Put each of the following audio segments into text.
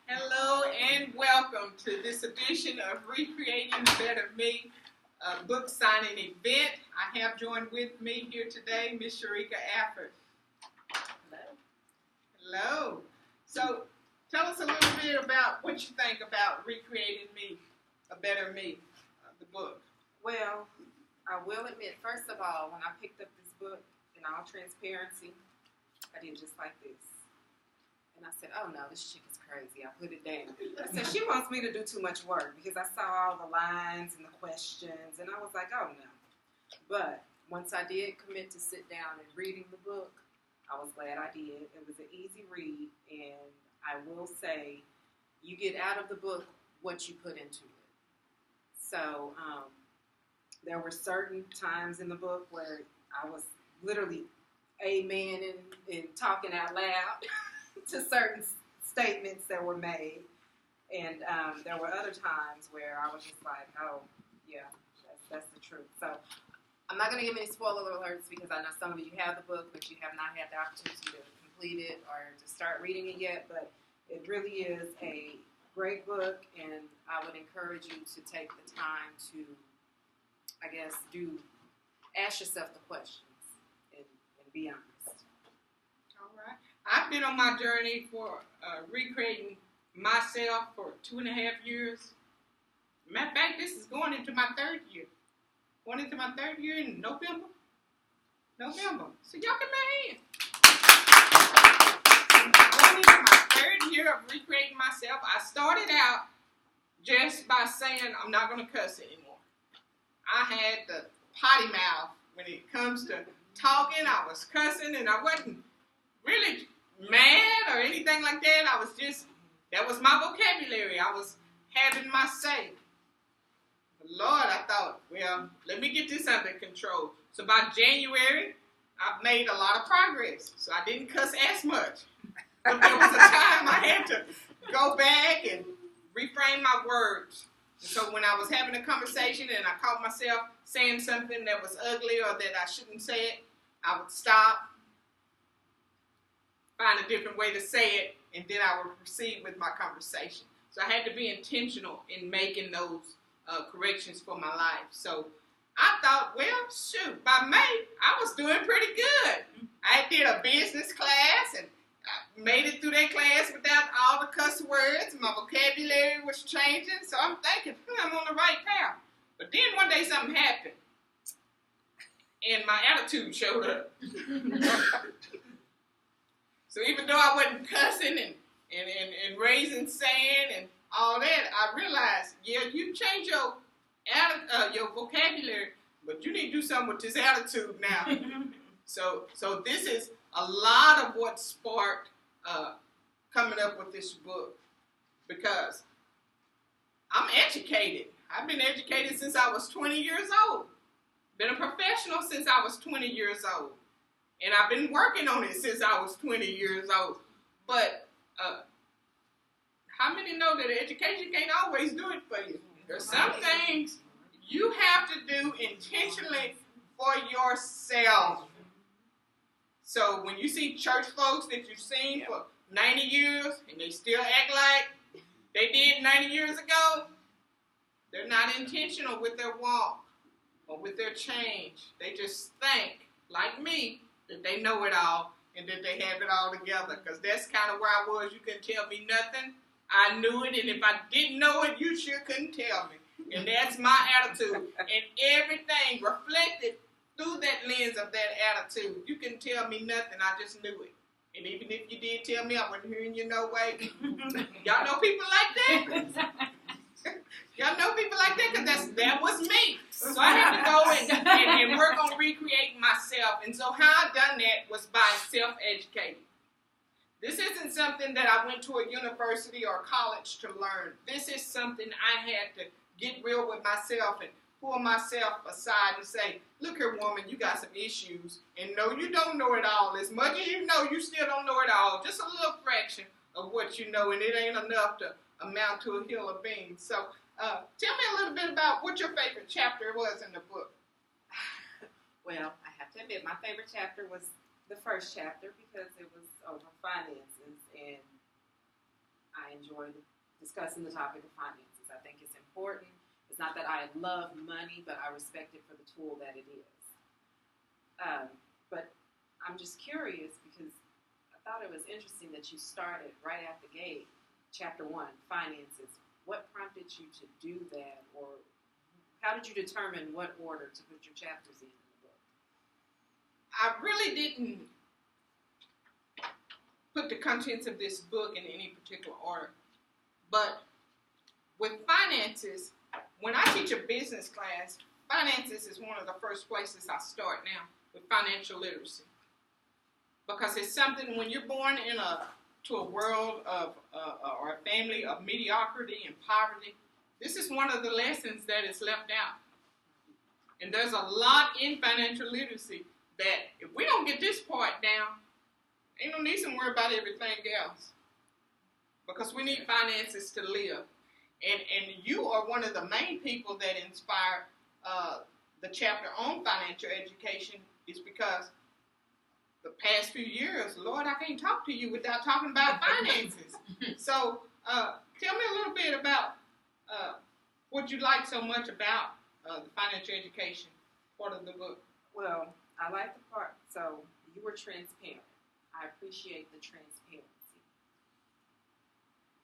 Hello and welcome to this edition of Recreating the Better Me Book Signing Event. I have joined with me here today Miss Sheryka Alford. Hello. So tell us a little bit about what you think about Recreating Me, a Better Me, the book. Well, I will admit, first of all, when I picked up this book, in all transparency, I did just like this. And I said, oh no, this chick is crazy. I put it down. I said, she wants me to do too much work because I saw all the lines and the questions, and I was like, oh no. But once I did commit to sit down and reading the book, I was glad I did. It was an easy read, and I will say, you get out of the book what you put into it. So there were certain times in the book where I was literally amening and talking out loud to certain statements that were made. And there were other times where I was just like, oh, yeah, that's the truth. So I'm not going to give any spoiler alerts because I know some of you have the book, but you have not had the opportunity to complete it or to start reading it yet. But it really is a great book, and I would encourage you to take the time to, I guess, ask yourself the questions and be honest. All right. I've been on my journey for recreating myself for 2.5 years. Matter of fact, this is going into my third year. Going into my third year in November. So y'all give me a hand. Going into my third year of recreating myself, I started out just by saying I'm not going to cuss anymore. I had the potty mouth when it comes to talking. I was cussing, and I wasn't really mad or anything like that. That was my vocabulary. I was having my say. But Lord, I thought, well, let me get this under control. So by January, I've made a lot of progress. So I didn't cuss as much. But there was a time I had to go back and reframe my words. So when I was having a conversation and I caught myself saying something that was ugly or that I shouldn't say it, I would stop, find a different way to say it, and then I would proceed with my conversation. So I had to be intentional in making those corrections for my life. So I thought, well, shoot, by May, I was doing pretty good. I did a business class, and I made it through that class without all the cuss words. My vocabulary was changing, so I'm thinking, I'm on the right path. But then one day something happened, and my attitude showed up. So even though I wasn't cussing and raising sand and all that, I realized, yeah, you change your vocabulary, but you need to do something with this attitude now. So this is a lot of what sparked coming up with this book, because I'm educated. I've been educated since I was 20 years old. Been a professional since I was 20 years old. And I've been working on it since I was 20 years old. But how many know that education can't always do it for you? There's some things you have to do intentionally for yourself. So when you see church folks that you've seen for 90 years and they still act like they did 90 years ago, they're not intentional with their walk or with their change. They just think, like me, that they know it all and that they have it all together. Because that's kind of where I was. You couldn't tell me nothing. I knew it, and if I didn't know it, you sure couldn't tell me. And that's my attitude. And everything reflected through that lens of that attitude. You couldn't tell me nothing. I just knew it. And even if you did tell me, I wasn't hearing you no way. Y'all know people like that? Y'all know people like that? Because that was me. So I had to go and work on recreating myself. And so how I done that was by self-educating. This isn't something that I went to a university or college to learn. This is something I had to get real with myself and pull myself aside and say, look here, woman, you got some issues. And no, you don't know it all. As much as you know, you still don't know it all. Just a little fraction of what you know, and it ain't enough to amount to a hill of beans. So tell me a little bit about what your favorite chapter was in the book. Well, I have to admit, my favorite chapter was the first chapter because it was over finances, and enjoy discussing the topic of finances. I think it's important. It's not that I love money, but I respect it for the tool that it is. But I'm just curious because I thought it was interesting that you started right at the gate, Chapter 1, finances. What prompted you to do that, or how did you determine what order to put your chapters in the book? I really didn't put the contents of this book in any particular order. But with finances, when I teach a business class, finances is one of the first places I start now with financial literacy. Because it's something, when you're born to a world of, or a family of mediocrity and poverty, this is one of the lessons that is left out. And there's a lot in financial literacy that if we don't get this part down, ain't no need to worry about everything else. Because we need finances to live. And you are one of the main people that inspired the chapter on financial education, is because the past few years, Lord, I can't talk to you without talking about finances. So tell me a little bit about what you like so much about the financial education part of the book. Well, I like the part, so you were transparent. I appreciate the transparency.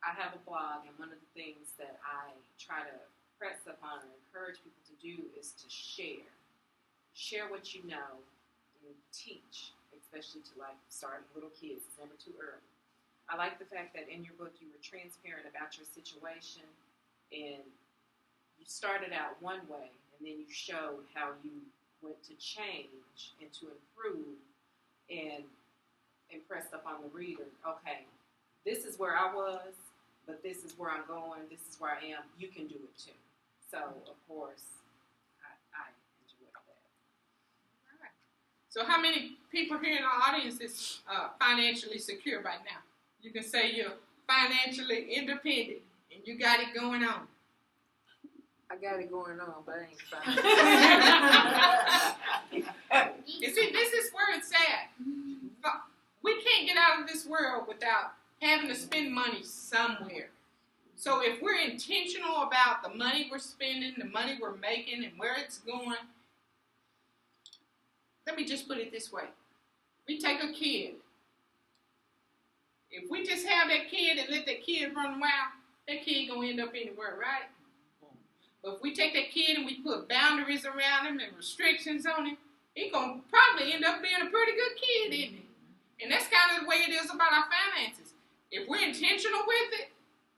I have a blog, and one of the things that I try to press upon and encourage people to do is to share. Share what you know and teach, especially to starting little kids. It's never too early. I like the fact that in your book you were transparent about your situation, and you started out one way, and then you showed how you went to change and to improve and impressed upon the reader, okay, this is where I was, but this is where I'm going, this is where I am, you can do it too. So, of course, I enjoyed that. All right. So how many people here in our audience is financially secure right now? You can say you're financially independent and you got it going on. I got it going on, but I ain't fine. You see, this is where it's at. We can't get out of this world without having to spend money somewhere. So if we're intentional about the money we're spending, the money we're making, and where it's going, let me just put it this way. We take a kid. If we just have that kid and let that kid run wild, that kid going to end up anywhere, right? But if we take that kid and we put boundaries around him and restrictions on him, he's going to probably end up being a pretty good kid, isn't he? And that's kind of the way it is about our finances. If we're intentional with it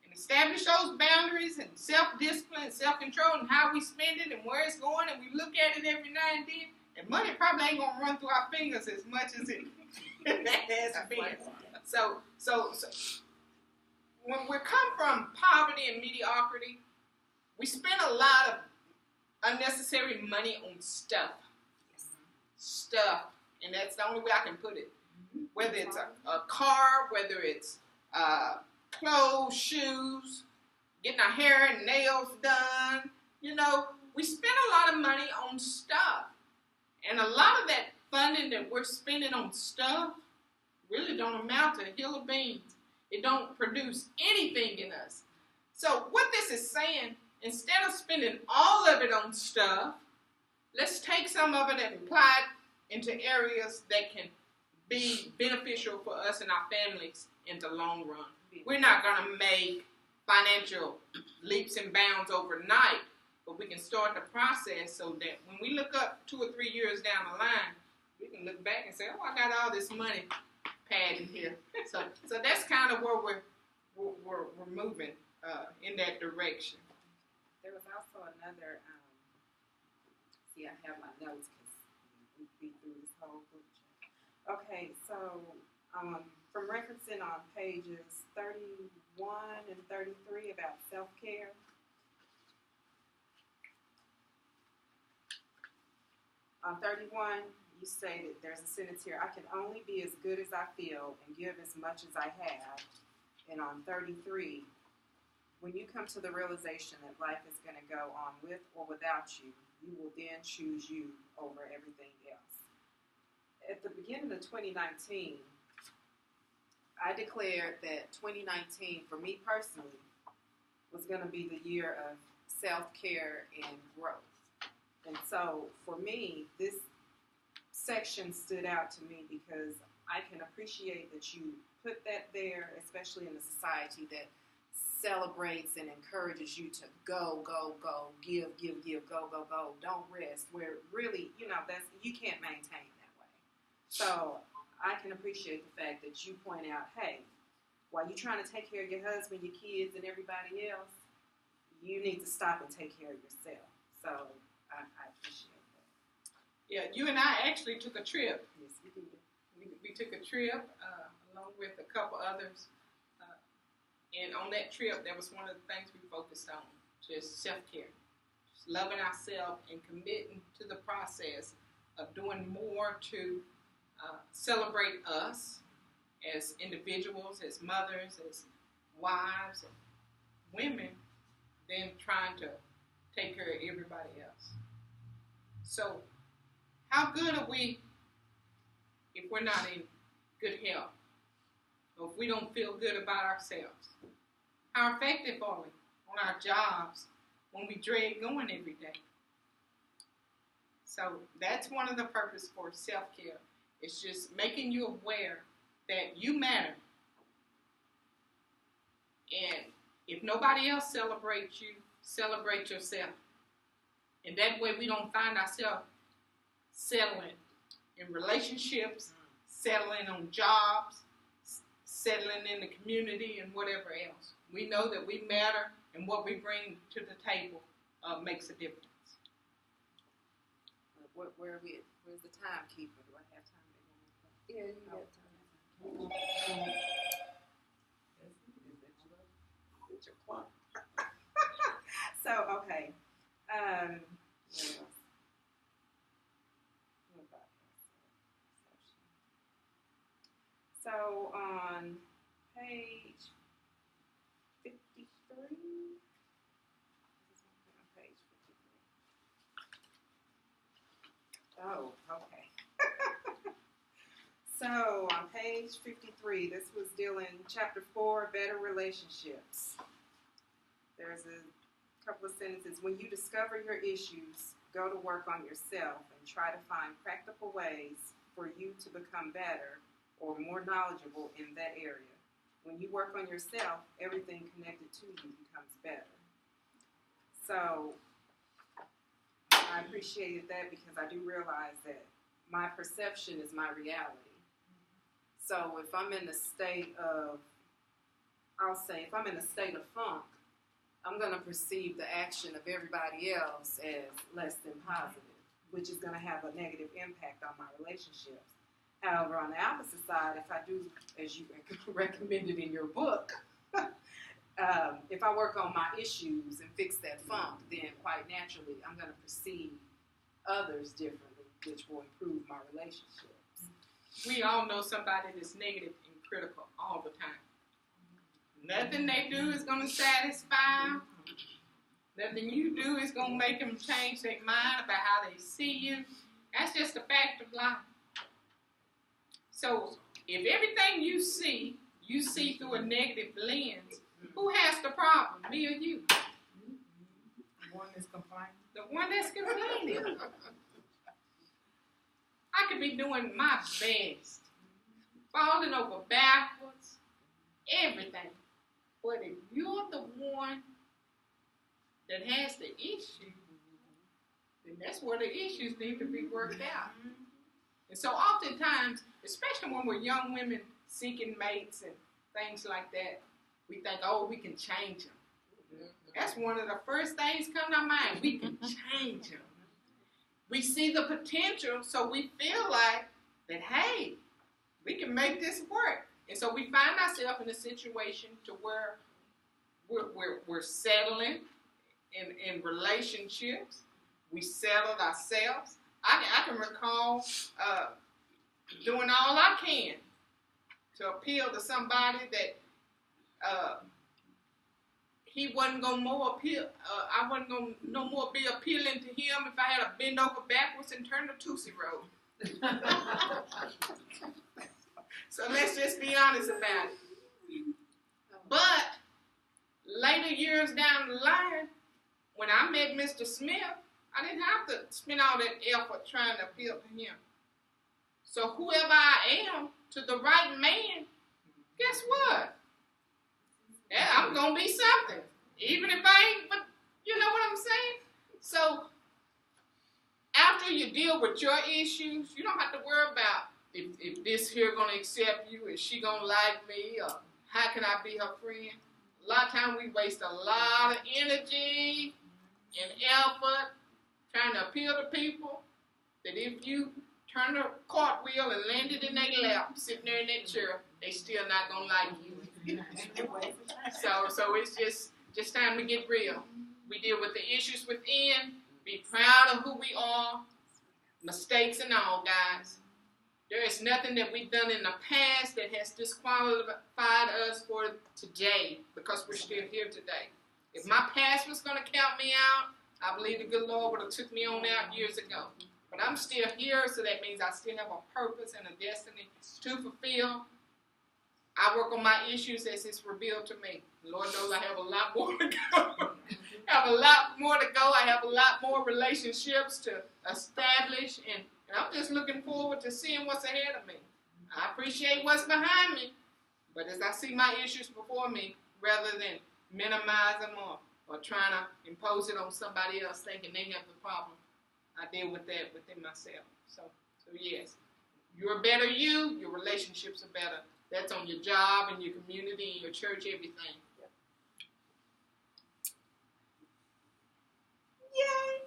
and establish those boundaries and self-discipline and self-control and how we spend it and where it's going, and we look at it every now and then, and money probably ain't going to run through our fingers as much as it has been. So when we come from poverty and mediocrity, we spend a lot of unnecessary money on stuff. Stuff. And that's the only way I can put it. Whether it's a car, whether it's clothes, shoes, getting our hair and nails done. You know, we spend a lot of money on stuff. And a lot of that funding that we're spending on stuff really don't amount to a hill of beans. It don't produce anything in us. So what this is saying, instead of spending all of it on stuff, let's take some of it and apply it into areas that can be beneficial for us and our families in the long run. We're not going to make financial leaps and bounds overnight, but we can start the process so that when we look up 2 or 3 years down the line, we can look back and say, oh, I got all this money padding here. So that's kind of where we're moving in that direction. There was also another, I have my notes because we've been through this whole book. Okay, so from referencing on pages 31 and 33 about self-care. On 31, you say that there's a sentence here, I can only be as good as I feel and give as much as I have. And on 33, when you come to the realization that life is going to go on with or without you, you will then choose you over everything else. At the beginning of 2019, I declared that 2019, for me personally, was going to be the year of self-care and growth. And so, for me, this section stood out to me because I can appreciate that you put that there, especially in a society that celebrates and encourages you to go, go, go, give, go, go, go, don't rest, where really, that's, you can't maintain that way. So I can appreciate the fact that you point out, hey, while you're trying to take care of your husband, your kids, and everybody else, you need to stop and take care of yourself. So I appreciate that. Yeah, you and I actually took a trip. Yes, we did. We took a trip along with a couple others. And on that trip, that was one of the things we focused on, just self-care. Just loving ourselves and committing to the process of doing more to celebrate us as individuals, as mothers, as wives, and women, than trying to take care of everybody else. So, how good are we if we're not in good health? Or if we don't feel good about ourselves? How effective are we on our jobs when we dread going every day? So that's one of the purposes for self-care. It's just making you aware that you matter. And if nobody else celebrates you, celebrate yourself. And that way we don't find ourselves settling in relationships, settling on jobs, settling in the community, and whatever else. We know that we matter, and what we bring to the table makes a difference. Where are we? Where's the timekeeper? Do I have time to go? Yeah, you got time. It's your clock. So, okay. What else? So, on page 53, on page 53. Oh, okay. So, on page 53, this was dealing, chapter 4, better relationships. There's a couple of sentences. When you discover your issues, go to work on yourself and try to find practical ways for you to become better or more knowledgeable in that area. When you work on yourself, everything connected to you becomes better. So I appreciated that because I do realize that my perception is my reality. So if I'm in a state of, if I'm in a state of funk, I'm going to perceive the action of everybody else as less than positive, which is going to have a negative impact on my relationships. However, on the opposite side, if I do, as you recommended in your book, if I work on my issues and fix that funk, then quite naturally I'm going to perceive others differently, which will improve my relationships. We all know somebody that's negative and critical all the time. Nothing they do is going to satisfy them. Nothing you do is going to make them change their mind about how they see you. That's just a fact of life. So, if everything you see through a negative lens, who has the problem, me or you? The one that's complaining. The one that's complaining. I could be doing my best, falling over backwards, everything. But if you're the one that has the issue, then that's where the issues need to be worked out. And so oftentimes, especially when we're young women seeking mates and things like that, we think, oh, we can change them. That's one of the first things come to mind. We can change them. We see the potential, so we feel like that, hey, we can make this work. And so we find ourselves in a situation to where we're settling in relationships. We settled ourselves. I can recall doing all I can to appeal to somebody that he wasn't gonna more appeal. I wasn't gonna no more be appealing to him if I had to bend over backwards and turn the Tootsie Roll. So let's just be honest about it. But later years down the line, when I met Mr. Smith, I didn't have to spend all that effort trying to appeal to him. So whoever I am to the right man, guess what? Yeah, I'm going to be something. Even if I ain't, but you know what I'm saying? So after you deal with your issues, you don't have to worry about if this here going to accept you, is she going to like me, or how can I be her friend? A lot of times we waste a lot of energy and effort trying to appeal to people, that if you turn a cartwheel and land it in their lap, sitting there in that chair, they still not going to like you. So it's just time to get real. We deal with the issues within, be proud of who we are, mistakes and all, guys. There is nothing that we've done in the past that has disqualified us for today, because we're still here today. If my past was going to count me out, I believe the good Lord would have took me on out years ago. But I'm still here, so that means I still have a purpose and a destiny to fulfill. I work on my issues as it's revealed to me. Lord knows I have a lot more to go. I have a lot more relationships to establish, and I'm just looking forward to seeing what's ahead of me. I appreciate what's behind me, but as I see my issues before me, rather than minimize them or trying to impose it on somebody else thinking they have the problem, I deal with that within myself. So yes, you're a better you, your relationships are better. That's on your job and your community and your church, everything. Yay!